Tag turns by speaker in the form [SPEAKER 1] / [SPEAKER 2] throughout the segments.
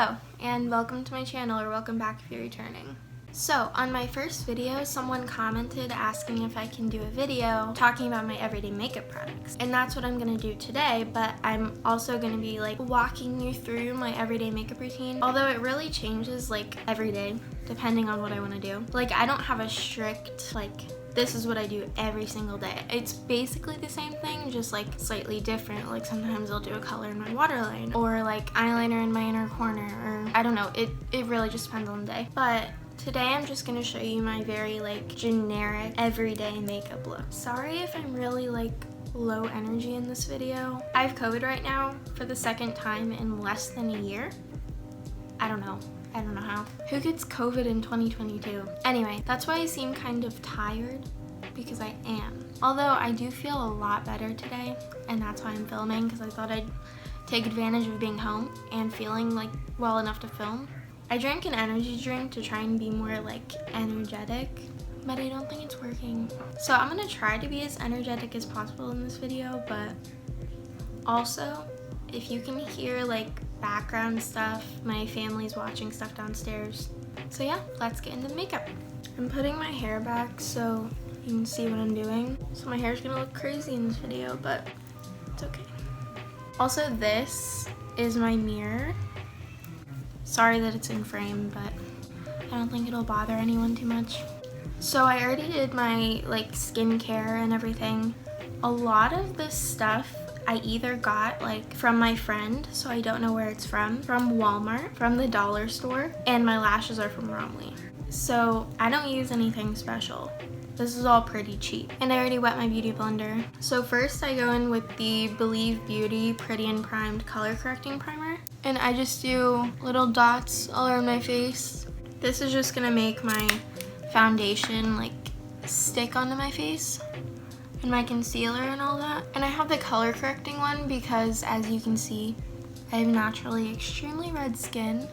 [SPEAKER 1] Hello, and welcome to my channel, or welcome back if you're returning. So, on my first video, someone commented asking if I can do a video talking about my everyday makeup products. And that's what I'm gonna do today, but I'm also gonna be walking you through my everyday makeup routine. Although it really changes every day, depending on what I wanna do. I don't have a strict, this is what I do every single day. It's basically the same thing, just slightly different. Sometimes I'll do a color in my waterline, or eyeliner in my inner corner, or I don't know, it really just depends on the day. But today I'm just gonna show you my very generic everyday makeup look. Sorry if I'm really low energy in this video. I have COVID right now for the second time in less than a year. I don't know how. Who gets COVID in 2022? Anyway, that's why I seem kind of tired, because I am. Although I do feel a lot better today, and that's why I'm filming, because I thought I'd take advantage of being home and feeling well enough to film. I drank an energy drink to try and be more energetic, but I don't think it's working. So I'm gonna try to be as energetic as possible in this video, but also, if you can hear background stuff, my family's watching stuff downstairs. So yeah, let's get into makeup. I'm putting my hair back so you can see what I'm doing. So my hair's gonna look crazy in this video, but it's okay. Also, this is my mirror. Sorry that it's in frame, but I don't think it'll bother anyone too much. So I already did my skincare and everything. A lot of this stuff I either got from my friend, so I don't know where it's from Walmart, from the dollar store, and my lashes are from Romley. So I don't use anything special. This is all pretty cheap. And I already wet my beauty blender. So first I go in with the Believe Beauty Pretty and Primed Color Correcting Primer. And I just do little dots all around my face. This is just gonna make my foundation stick onto my face, and my concealer and all that. And I have the color correcting one because, as you can see, I have naturally extremely red skin.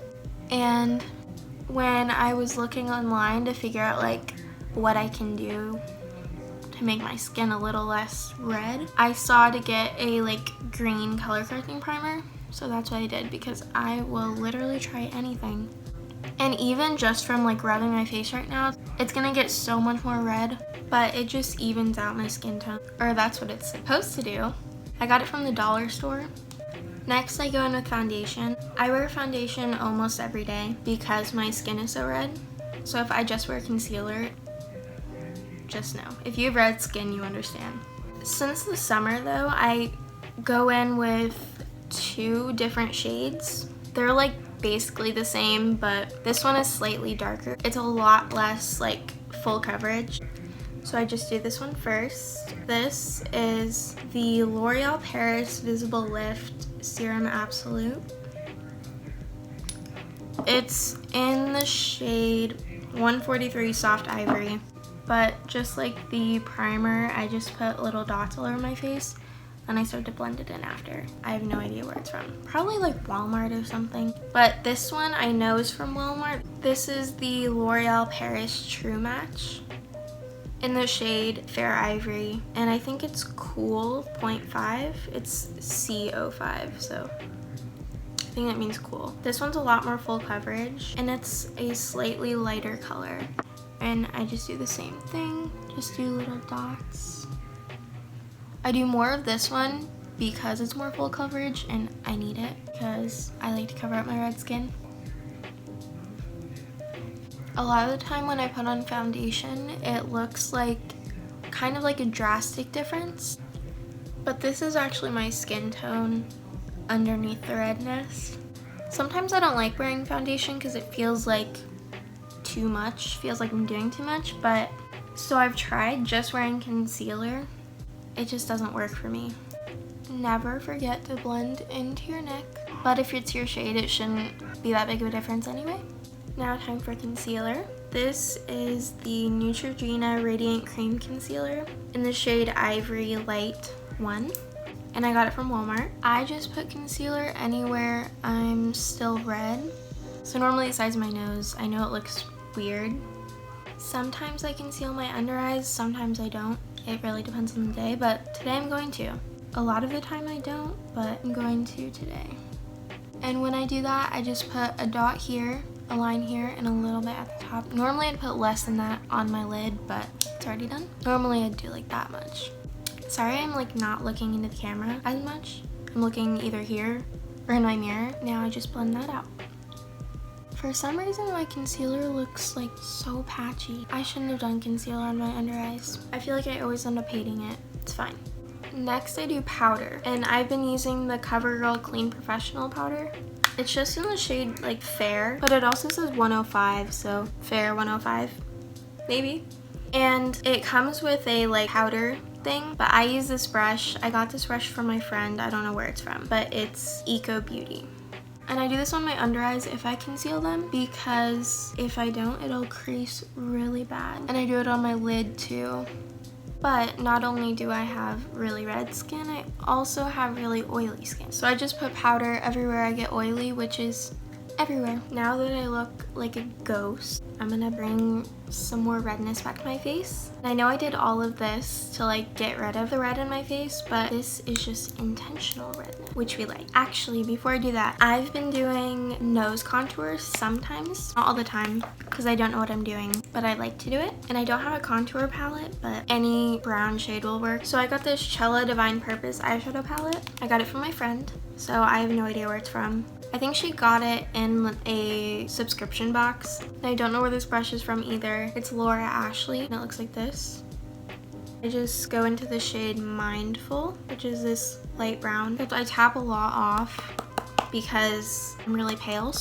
[SPEAKER 1] And when I was looking online to figure out what I can do to make my skin a little less red, I saw to get a green color correcting primer. So that's what I did, because I will literally try anything. And even just from rubbing my face right now, it's gonna get so much more red, but it just evens out my skin tone. Or that's what it's supposed to do. I got it from the dollar store. Next, I go in with foundation. I wear foundation almost every day because my skin is so red. So if I just wear concealer, just know. If you have red skin, you understand. Since the summer though, I go in with 2 different shades. They're basically the same, but this one is slightly darker. It's a lot less full coverage. So I just do this one first. This is the L'Oreal Paris Visible Lift Serum Absolute. It's in the shade 143 Soft Ivory, but just like the primer, I just put little dots all over my face, and I start to blend it in after. I have no idea where it's from. Probably Walmart or something. But this one I know is from Walmart. This is the L'Oreal Paris True Match in the shade Fair Ivory. And I think it's Cool 0.5. It's CO5, so I think that means cool. This one's a lot more full coverage, and it's a slightly lighter color. And I just do the same thing, just do little dots. I do more of this one because it's more full coverage, and I need it because I like to cover up my red skin. A lot of the time when I put on foundation, it looks kind of like a drastic difference. But this is actually my skin tone underneath the redness. Sometimes I don't like wearing foundation because it feels too much, feels like I'm doing too much, but so I've tried just wearing concealer. It just doesn't work for me. Never forget to blend into your neck, but if it's your shade, it shouldn't be that big of a difference anyway. Now time for concealer. This is the Neutrogena Radiant Cream Concealer in the shade Ivory Light 1, and I got it from Walmart. I just put concealer anywhere I'm still red. So normally the sides of my nose. I know it looks weird. Sometimes I conceal my under eyes, sometimes I don't. It really depends on the day, but today I'm going to. A lot of the time I don't, but I'm going to today. And when I do that, I just put a dot here, a line here, and a little bit at the top. Normally I'd put less than that on my lid, but it's already done. Normally I'd do like that much. Sorry I'm like not looking into the camera as much. I'm looking either here or in my mirror. Now I just blend that out. For some reason my concealer looks like so patchy. I shouldn't have done concealer on my under eyes. I feel like I always end up hating it. It's fine. Next I do powder, and I've been using the CoverGirl Clean Professional powder. It's just in the shade like Fair, but it also says 105, so Fair 105, maybe. And it comes with a like powder thing, but I use this brush. I got this brush from my friend. I don't know where it's from, but it's Eco Beauty. And I do this on my under eyes if I conceal them, because if I don't, it'll crease really bad. And I do it on my lid too. But not only do I have really red skin, I also have really oily skin. So I just put powder everywhere I get oily, which is everywhere. Now that I look like a ghost, I'm gonna bring some more redness back to my face. And I know I did all of this to like get rid of the red in my face, but this is just intentional redness, which we like. Actually, before I do that, I've been doing nose contour sometimes, not all the time, because I don't know what I'm doing, but I like to do it. And I don't have a contour palette, but any brown shade will work. So I got this Chella Divine Purpose eyeshadow palette. I got it from my friend, so I have no idea where it's from. I think she got it in a subscription box. And I don't know where this brush is from either. It's Laura Ashley, and it looks like this. I just go into the shade Mindful, which is this light brown. I tap a lot off because I'm really pale,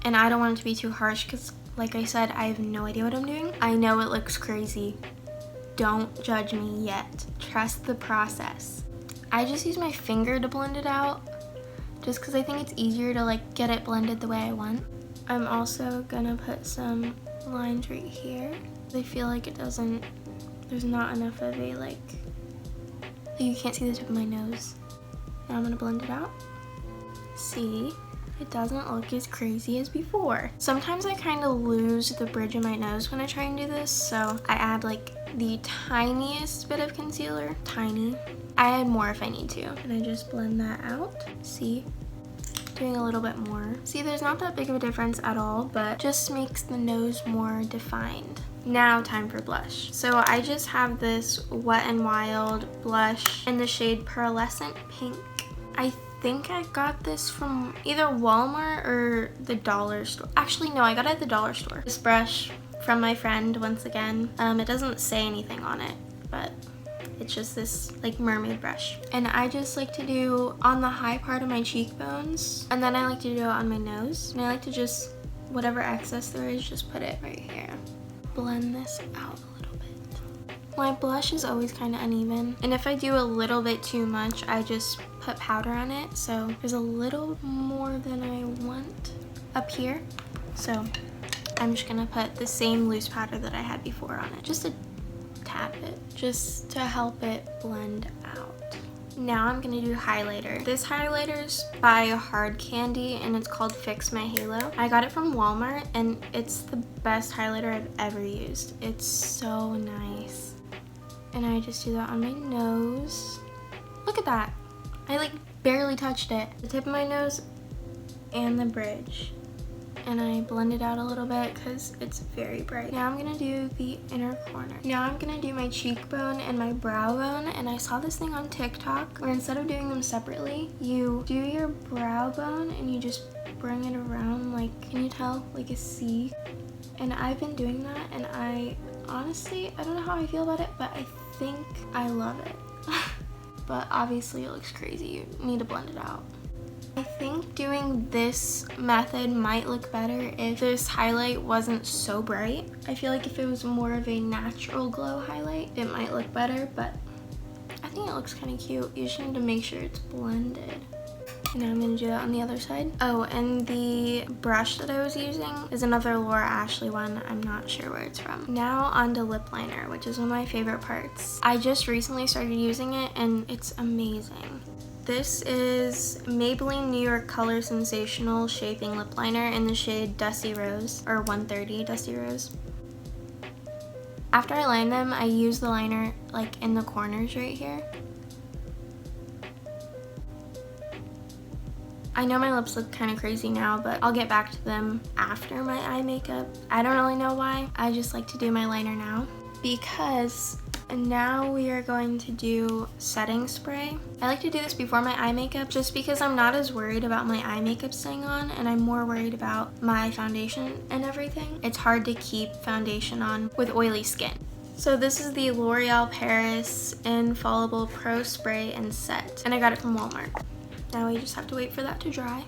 [SPEAKER 1] and I don't want it to be too harsh because, like I said, I have no idea what I'm doing. I know it looks crazy. Don't judge me yet. Trust the process. I just use my finger to blend it out, just because I think it's easier to like get it blended the way I want. I'm also gonna put some lines right here. I feel like there's not enough of a like, you can't see the tip of my nose. Now I'm gonna blend it out. See, it doesn't look as crazy as before. Sometimes I kind of lose the bridge of my nose when I try and do this, so I add like the tiniest bit of concealer, tiny. I add more if I need to, and I just blend that out. See, doing a little bit more. See, there's not that big of a difference at all, but just makes the nose more defined. Now time for blush. So I just have this Wet n Wild blush in the shade Pearlescent Pink. I think I got this from either Walmart or the dollar store. Actually, no, I got it at the dollar store. This brush from my friend, once again. It doesn't say anything on it, but it's just this like mermaid brush. And I just like to do on the high part of my cheekbones, and then I like to do it on my nose. And I like to just, whatever excess there is, just put it right here. Blend this out a little bit. My blush is always kind of uneven, and if I do a little bit too much, I just put powder on it. So there's a little more than I want up here. So I'm just gonna put the same loose powder that I had before on it, just to tap it, just to help it blend out. Now I'm gonna do highlighter. This highlighter's by Hard Candy, and it's called Fix My Halo. I got it from Walmart, and it's the best highlighter I've ever used. It's so nice. And I just do that on my nose. Look at that. I like barely touched it. The tip of my nose and the bridge. And I blend it out a little bit because it's very bright. Now I'm gonna do the inner corner. Now I'm gonna do my cheekbone and my brow bone, and I saw this thing on TikTok where instead of doing them separately, you do your brow bone and you just bring it around like, can you tell? Like a C. And I've been doing that, and I honestly, I don't know how I feel about it, but I think I love it. But obviously it looks crazy. You need to blend it out. I think doing this method might look better if this highlight wasn't so bright. I feel like if it was more of a natural glow highlight, it might look better, but I think it looks kind of cute. You just need to make sure it's blended. And now I'm going to do that on the other side. Oh, and the brush that I was using is another Laura Ashley one. I'm not sure where it's from. Now on to lip liner, which is one of my favorite parts. I just recently started using it, and it's amazing. This is Maybelline New York Color Sensational Shaping Lip Liner in the shade Dusty Rose, or 130 Dusty Rose. After I line them, I use the liner like in the corners right here. I know my lips look kind of crazy now, but I'll get back to them after my eye makeup. I don't really know why. I just like to do my liner now because now we are going to do setting spray. I like to do this before my eye makeup just because I'm not as worried about my eye makeup staying on and I'm more worried about my foundation and everything. It's hard to keep foundation on with oily skin. So this is the L'Oreal Paris Infallible Pro Spray and Set, and I got it from Walmart. Now we just have to wait for that to dry.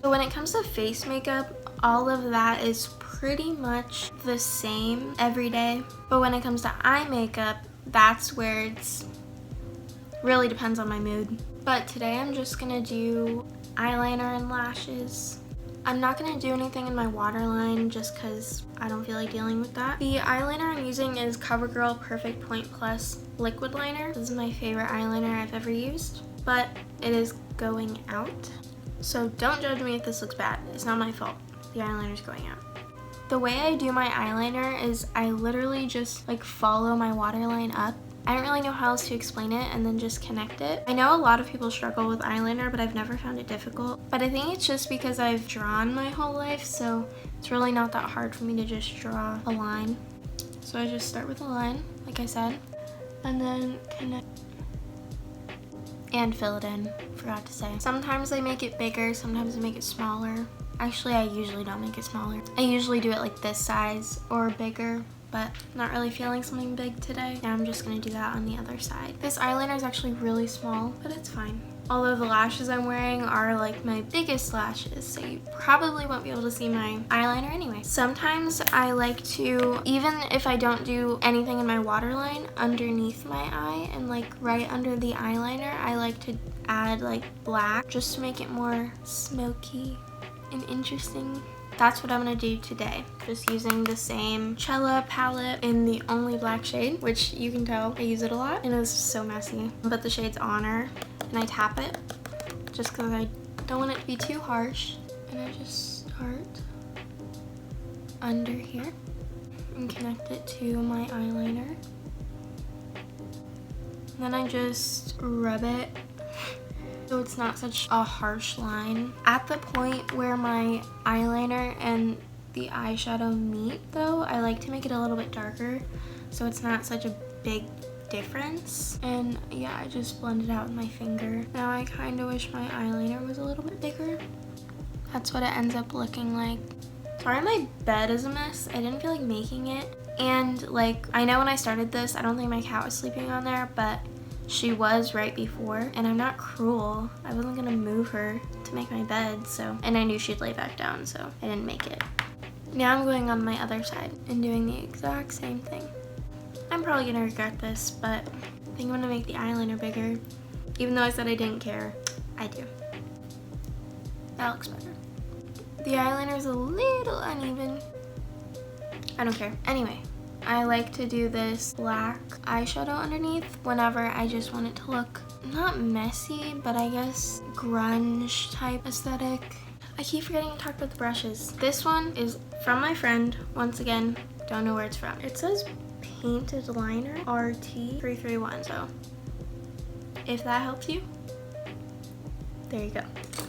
[SPEAKER 1] So when it comes to face makeup, all of that is pretty much the same every day. But when it comes to eye makeup, that's where it's really depends on my mood. But today I'm just gonna do eyeliner and lashes. I'm not gonna do anything in my waterline just because I don't feel like dealing with that. The eyeliner I'm using is CoverGirl Perfect Point Plus Liquid Liner. This is my favorite eyeliner I've ever used, but it is going out. So don't judge me if this looks bad. It's not my fault. The eyeliner's going out. The way I do my eyeliner is I literally just like follow my waterline up. I don't really know how else to explain it and then just connect it. I know a lot of people struggle with eyeliner, but I've never found it difficult. But I think it's just because I've drawn my whole life, so it's really not that hard for me to just draw a line. So I just start with a line, like I said, and then connect and fill it in, forgot to say. Sometimes I make it bigger, sometimes I make it smaller. Actually, I usually don't make it smaller. I usually do it like this size or bigger, but not really feeling something big today. Now I'm just gonna do that on the other side. This eyeliner is actually really small, but it's fine. Although the lashes I'm wearing are like my biggest lashes, so you probably won't be able to see my eyeliner anyway. Sometimes I like to, even if I don't do anything in my waterline, underneath my eye and like right under the eyeliner, I like to add like black just to make it more smoky and interesting. That's what I'm gonna do today. Just using the same Cella palette in the only black shade, which you can tell I use it a lot and it's so messy. But the shade's Honor and I tap it just because I don't want it to be too harsh. And I just start under here and connect it to my eyeliner. And then I just rub it so it's not such a harsh line. At the point where my eyeliner and the eyeshadow meet though, I like to make it a little bit darker so it's not such a big difference. And yeah, I just blend it out with my finger. Now I kind of wish my eyeliner was a little bit bigger. That's what it ends up looking like. Sorry my bed is a mess. I didn't feel like making it. And like, I know when I started this, I don't think my cat was sleeping on there, but she was right before, and I'm not cruel. I wasn't gonna move her to make my bed, so, and I knew she'd lay back down, so I didn't make it. Now I'm going on my other side and doing the exact same thing. I'm probably gonna regret this, but I think I'm gonna make the eyeliner bigger. Even though I said I didn't care, I do. That looks better. The eyeliner's a little uneven. I don't care. Anyway, I like to do this black eyeshadow underneath whenever I just want it to look not messy, but I guess grunge type aesthetic. I keep forgetting to talk about the brushes. This one is from my friend. Once again, don't know where it's from. It says Painted Liner RT331, so if that helps you, there you go.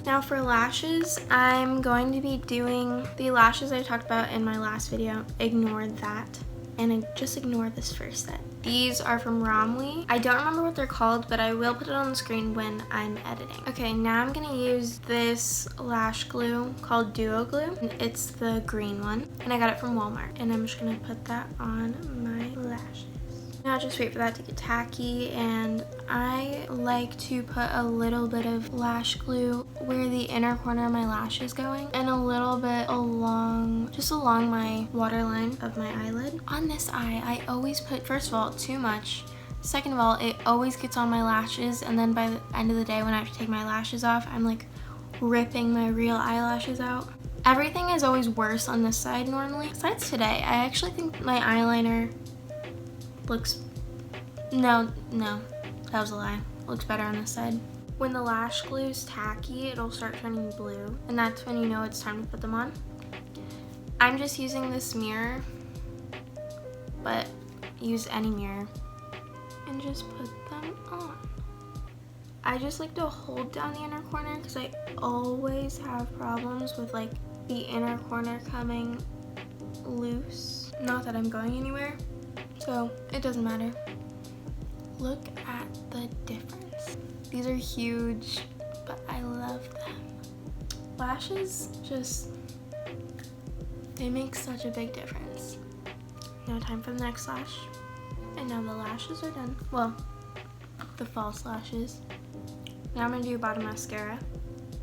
[SPEAKER 1] Now for lashes, I'm going to be doing the lashes I talked about in my last video. Ignore that. And I just ignore this first set. These are from Romwe. I don't remember what they're called, but I will put it on the screen when I'm editing. Okay, now I'm gonna use this lash glue called Duo Glue. It's the green one, and I got it from Walmart. And I'm just gonna put that on my lashes. Now just wait for that to get tacky, and I like to put a little bit of lash glue where the inner corner of my lash is going, and a little bit along, just along my waterline of my eyelid. On this eye, I always put, first of all, too much. Second of all, it always gets on my lashes, and then by the end of the day when I have to take my lashes off, I'm like ripping my real eyelashes out. Everything is always worse on this side normally. Besides today, I actually think my eyeliner looks, no, that was a lie. Looks better on this side. When the lash glue is tacky, it'll start turning blue, and that's when you know it's time to put them on. I'm just using this mirror, but use any mirror, and just put them on. I just like to hold down the inner corner because I always have problems with like the inner corner coming loose. Not that I'm going anywhere, so it doesn't matter. Look at the difference. These are huge, but I love them. Lashes just, they make such a big difference. Now time for the next lash. And now the lashes are done. Well, the false lashes. Now I'm gonna do bottom mascara.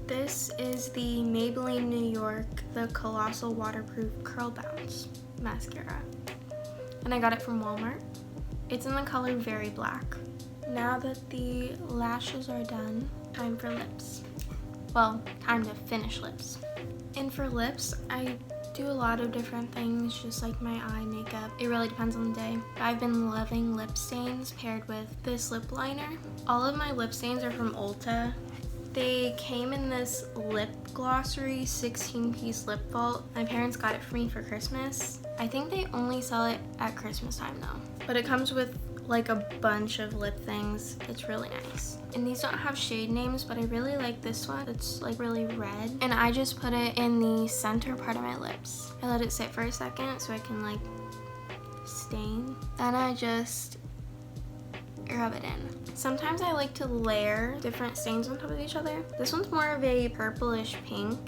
[SPEAKER 1] This is the Maybelline New York, the Colossal Waterproof Curl Bounce mascara. And I got it from Walmart. It's in the color Very Black. Now that the lashes are done, time for lips. Well, time to finish lips. And for lips, I do a lot of different things, just like my eye makeup. It really depends on the day. I've been loving lip stains paired with this lip liner. All of my lip stains are from Ulta. They came in this lip glossary 16-piece lip vault. My parents got it for me for Christmas. I think they only sell it at Christmas time though. But it comes with like a bunch of lip things. It's really nice. And these don't have shade names, but I really like this one. It's like really red. And I just put it in the center part of my lips. I let it sit for a second so I can like stain. Then I just rub it in. Sometimes I like to layer different stains on top of each other. This one's more of a purplish pink.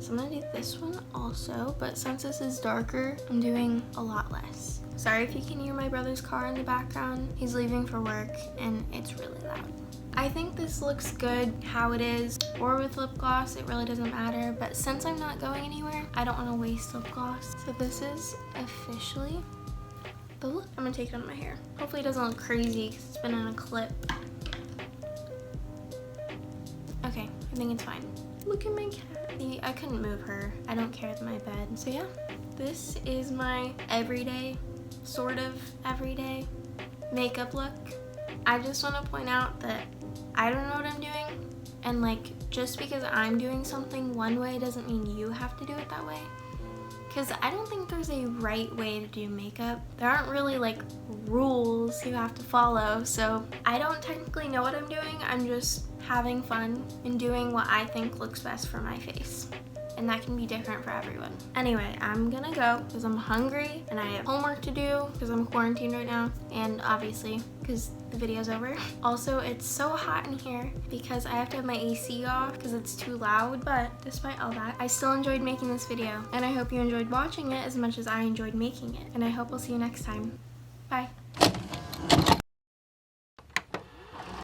[SPEAKER 1] So I'm gonna do this one also, but since this is darker, I'm doing a lot less. Sorry if you can hear my brother's car in the background. He's leaving for work and it's really loud. I think this looks good how it is, or with lip gloss, it really doesn't matter. But since I'm not going anywhere, I don't want to waste lip gloss. So this is officially the look. I'm gonna take it on my hair. Hopefully it doesn't look crazy because it's been in a clip. Okay, I think it's fine. Look at my cat. I couldn't move her. I don't care, it's my bed. So yeah, this is my everyday, sort of everyday makeup look. I just want to point out that I don't know what I'm doing, and like just because I'm doing something one way doesn't mean you have to do it that way. Because I don't think there's a right way to do makeup. There aren't really like rules you have to follow, so I don't technically know what I'm doing. I'm just having fun and doing what I think looks best for my face. And that can be different for everyone. Anyway, I'm gonna go because I'm hungry and I have homework to do because I'm quarantined right now, and obviously because the video's over. Also, it's so hot in here because I have to have my AC off because it's too loud, but despite all that, I still enjoyed making this video, and I hope you enjoyed watching it as much as I enjoyed making it, and I hope I'll see you next time. Bye.